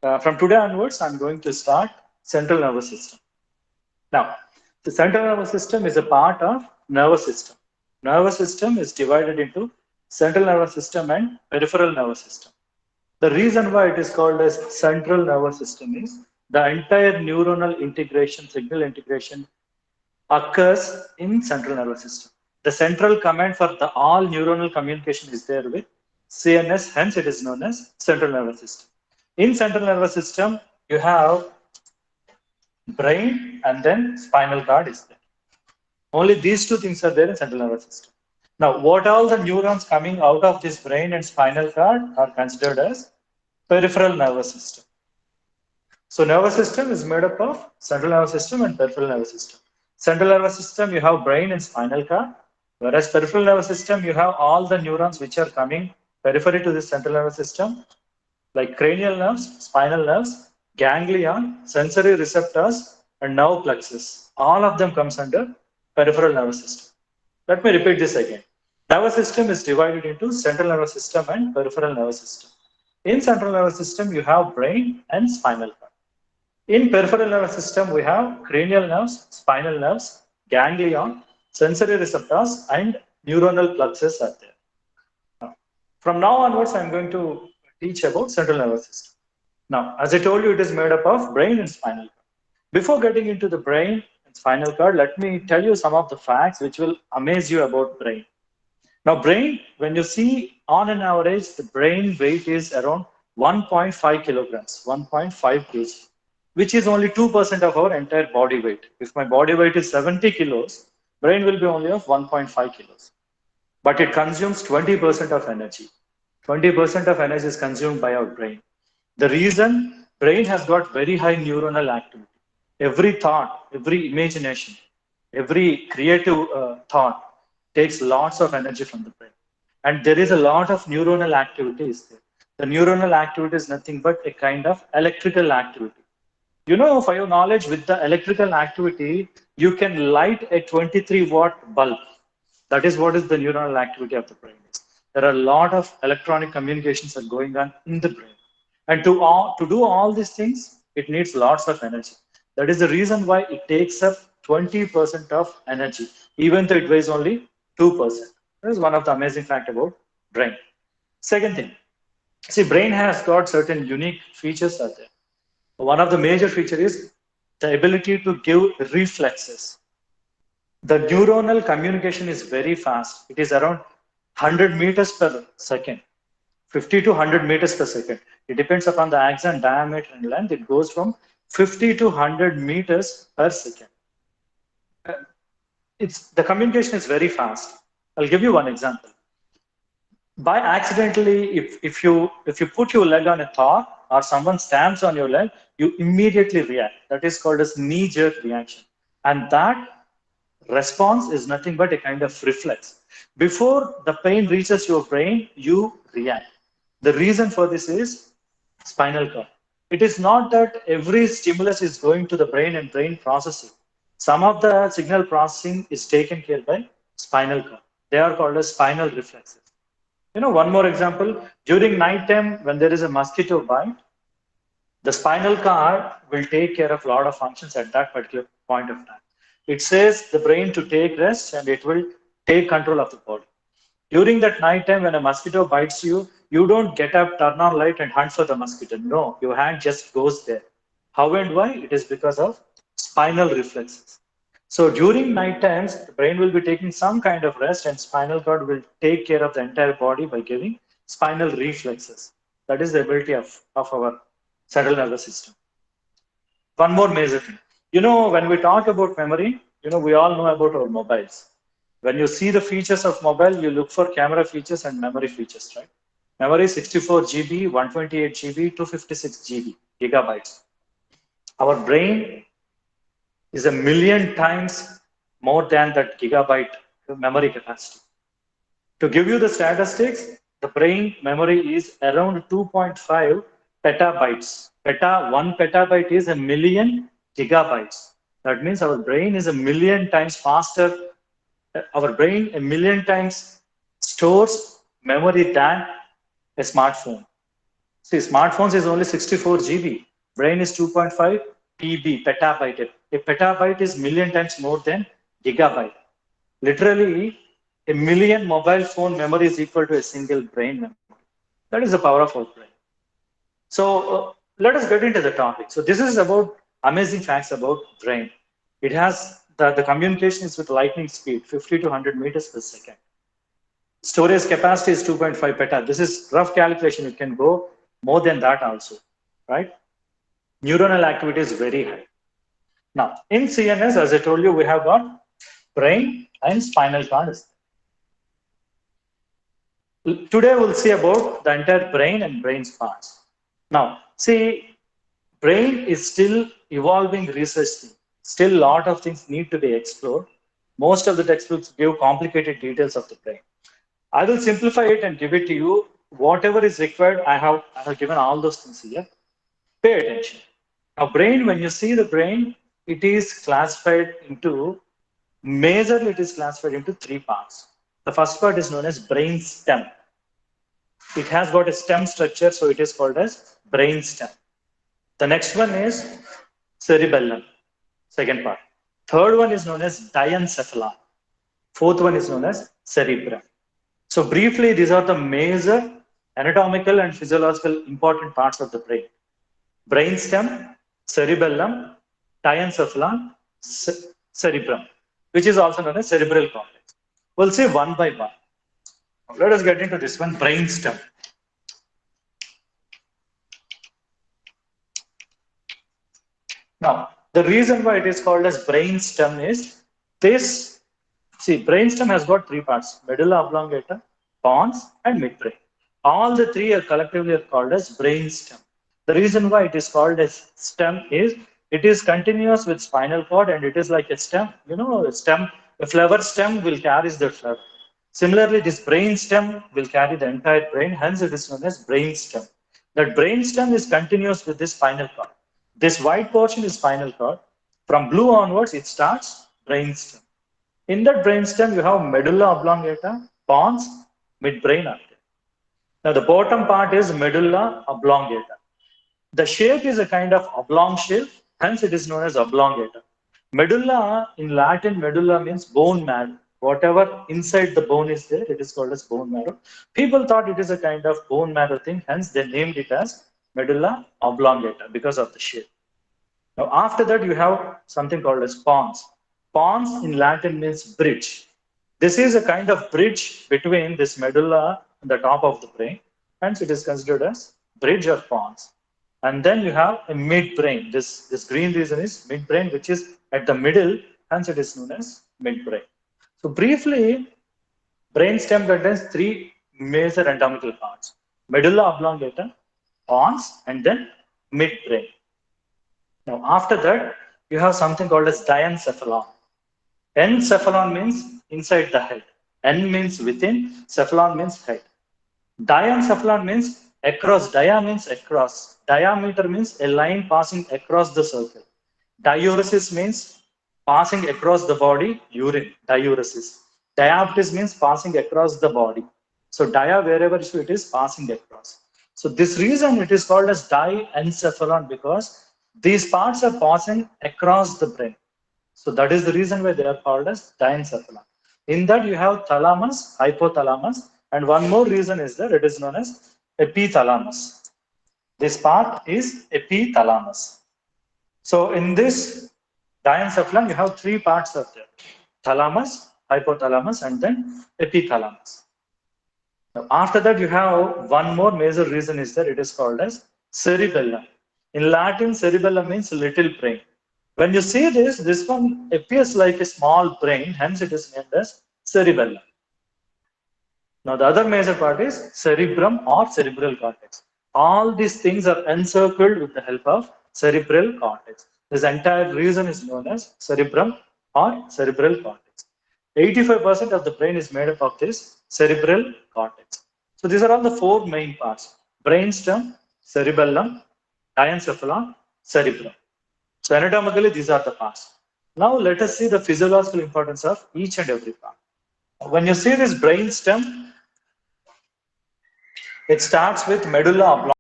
From today onwards, I'm going to start central nervous system. Now, the central nervous system is a part of nervous system. Nervous system is divided into central nervous system and peripheral nervous system. The reason why it is called as central nervous system is the entire neuronal integration, signal integration occurs in central nervous system. The central command for the all neuronal communication is there with CNS, hence it is known as central nervous system. In central nervous system, you have brain and then spinal cord is there. Only these two things are there in central nervous system. Now, what all the neurons coming out of this brain and spinal cord are considered as peripheral nervous system. So nervous system is made up of central nervous system and peripheral nervous system. Central nervous system, you have brain and spinal cord, whereas peripheral nervous system, you have all the neurons which are coming periphery to the central nervous system, like cranial nerves, spinal nerves, ganglion, sensory receptors, and nerve plexus. All of them comes under peripheral nervous system. Let me repeat this again. Nervous system is divided into central nervous system and peripheral nervous system. In central nervous system, you have brain and spinal cord. In peripheral nervous system, we have cranial nerves, spinal nerves, ganglion, sensory receptors, and neuronal plexus are there. From now onwards, I'm going to teach about central nervous system. Now, as I told you, it is made up of brain and spinal cord. Before getting into the brain and spinal cord, let me tell you some of the facts which will amaze you about brain. Now, brain, when you see on an average, the brain weight is around 1.5 kilograms, 1.5 kg, which is only 2% of our entire body weight. If my body weight is 70 kilos, brain will be only of 1.5 kilos. But it consumes 20% of energy. 20% of energy is consumed by our brain. The reason, brain has got very high neuronal activity. Every thought, every imagination, every creative thought takes lots of energy from the brain. And there is a lot of neuronal activities there. The neuronal activity is nothing but a kind of electrical activity. You know, for your knowledge, with the electrical activity, you can light a 23-watt bulb. That is what is the neuronal activity of the brain. There are a lot of electronic communications that are going on in the brain. And to do all these things, it needs lots of energy. That is the reason why it takes up 20% of energy, even though it weighs only 2%. That is one of the amazing fact about brain. Second thing, see, brain has got certain unique features out there. One of the major features is the ability to give reflexes. The neuronal communication is very fast. It is around 100 meters per second, 50 to 100 meters per second. It depends upon the axon diameter and length. It goes from 50 to 100 meters per second. The communication is very fast. I'll give you one example. By accidentally, if you put your leg on a thought or someone stamps on your leg, you immediately react. That is called as knee-jerk reaction. And that response is nothing but a kind of reflex. Before the pain reaches your brain, you react. The reason for this is spinal cord. It is not that every stimulus is going to the brain and brain processing. Some of the signal processing is taken care by spinal cord. They are called as spinal reflexes. You know, one more example, during nighttime, when there is a mosquito bite, the spinal cord will take care of a lot of functions at that particular point of time. It says the brain to take rest and it will take control of the body. During that night time, when a mosquito bites you, you don't get up, turn on light and hunt for the mosquito. No, your hand just goes there. How and why? It is because of spinal reflexes. So during night times, the brain will be taking some kind of rest and spinal cord will take care of the entire body by giving spinal reflexes. That is the ability of our central nervous system. One more major thing. You know, when we talk about memory, we all know about our mobiles. When you see the features of mobile, you look for camera features and memory features, right? Memory 64 GB, 128 GB, 256 GB, gigabytes. Our brain is a million times more than that gigabyte memory capacity. To give you the statistics, the brain memory is around 2.5 petabytes. One petabyte is a million gigabytes. That means our brain is a million times faster. Our brain a million times stores memory than a smartphone. See, smartphones is only 64 GB. Brain is 2.5 PB, petabyte. A petabyte is million times more than gigabyte. Literally, a million mobile phone memory is equal to a single brain memory. That is the power of our brain. So let us get into the topic. So this is about amazing facts about brain. It has the communication is with lightning speed, 50 to 100 meters per second. Storage capacity is 2.5 peta. This is rough calculation. It can go more than that also, right? Neuronal activity is very high. Now, in CNS, as I told you, we have got brain and spinal cord. Today, we'll see about the entire brain and brain's parts. Now, see, brain is still evolving research thing. Still, a lot of things need to be explored. Most of the textbooks give complicated details of the brain. I will simplify it and give it to you. Whatever is required, I have given all those things here. Pay attention. Now, brain, when you see the brain, it is classified into, majorly it is classified into three parts. The first part is known as brain stem. It has got a stem structure, so it is called as brain stem. The next one is cerebellum, second part. Third one is known as diencephalon. Fourth one is known as cerebrum. So briefly, these are the major anatomical and physiological important parts of the brain. Brainstem, cerebellum, diencephalon, cerebrum, which is also known as cerebral cortex. We'll see one by one. Let us get into this one, brainstem. Now, the reason why it is called as brainstem is this. See, brainstem has got three parts: medulla oblongata, pons, and midbrain. All the three are collectively called as brainstem. The reason why it is called as stem is it is continuous with spinal cord and it is like a stem. You know, a stem, a flower stem will carry the flower. Similarly, this brain stem will carry the entire brain, hence it is known as brain stem. That brain stem is continuous with this spinal cord. This white portion is spinal cord. From blue onwards, it starts brain stem. In that brain stem, you have medulla oblongata, pons, midbrain artery. Now, the bottom part is medulla oblongata. The shape is a kind of oblong shape, hence it is known as oblongata. Medulla, in Latin, medulla means bone marrow. Whatever inside the bone is there, it is called as bone marrow. People thought it is a kind of bone marrow thing, hence they named it as medulla oblongata because of the shape. Now, after that, you have something called as pons. Pons in Latin means bridge. This is a kind of bridge between this medulla and the top of the brain, hence it is considered as bridge or pons. And then you have a midbrain. This green region is midbrain, which is at the middle, hence it is known as midbrain. So briefly, brainstem contains three major anatomical parts: medulla oblongata, pons, and then midbrain. Now, after that, you have something called as diencephalon. Encephalon means inside the head. En means within, cephalon means head. Diencephalon means across. Dia means across. Diameter means a line passing across the circle. Diuresis means passing across the body, urine, diuresis. Diabetes means passing across the body. So dia, wherever it is, passing across. So this reason it is called as diencephalon, because these parts are passing across the brain. So that is the reason why they are called as diencephalon. In that you have thalamus, hypothalamus, and one more reason is that it is known as epithalamus. This part is epithalamus. So in this diencephalon, you have three parts of there: thalamus, hypothalamus, and then epithalamus. Now, after that, you have one more major reason is that it is called as cerebellum. In Latin, cerebellum means little brain. When you see this one appears like a small brain, hence it is named as cerebellum. Now, the other major part is cerebrum or cerebral cortex. All these things are encircled with the help of cerebral cortex. This entire region is known as cerebrum or cerebral cortex. 85% of the brain is made up of this cerebral cortex. So these are all the four main parts: brainstem, cerebellum, diencephalon, cerebrum. So anatomically, these are the parts. Now let us see the physiological importance of each and every part. When you see this brainstem, it starts with medulla oblongata.